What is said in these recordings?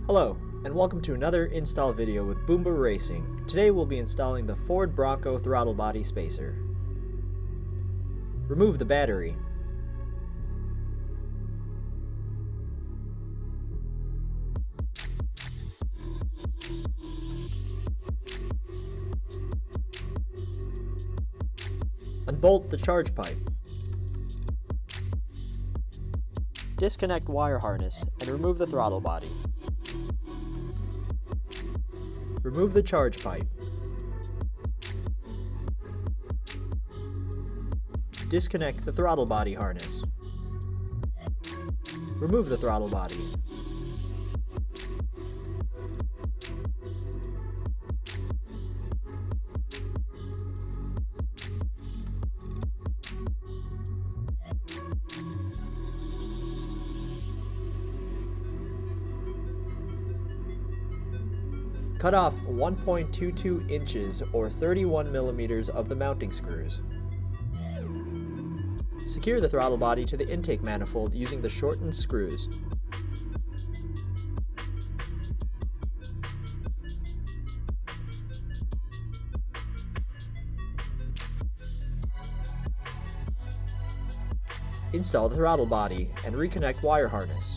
Hello, and welcome to another install video with Boomba Racing. Today we'll be installing the Ford Bronco throttle body spacer. Remove the battery. Unbolt the charge pipe. Disconnect wire harness and remove the throttle body. Remove the charge pipe. Disconnect the throttle body harness. Remove the throttle body. Cut off 1.22 inches or 31 millimeters of the mounting screws. Secure the throttle body to the intake manifold using the shortened screws. Install the throttle body and reconnect wire harness.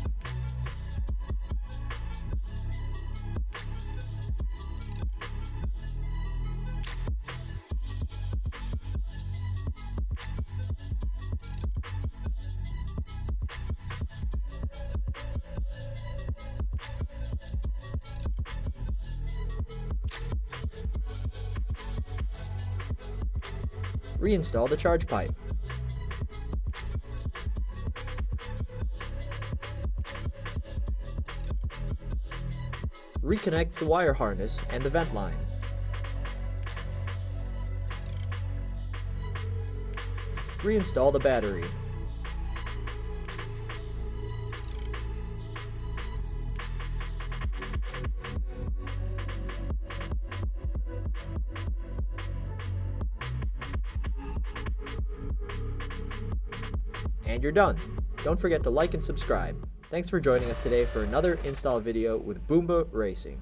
Reinstall the charge pipe. Reconnect the wire harness and the vent line. Reinstall the battery. And you're done. Don't forget to like and subscribe. Thanks for joining us today for another install video with Boomba Racing.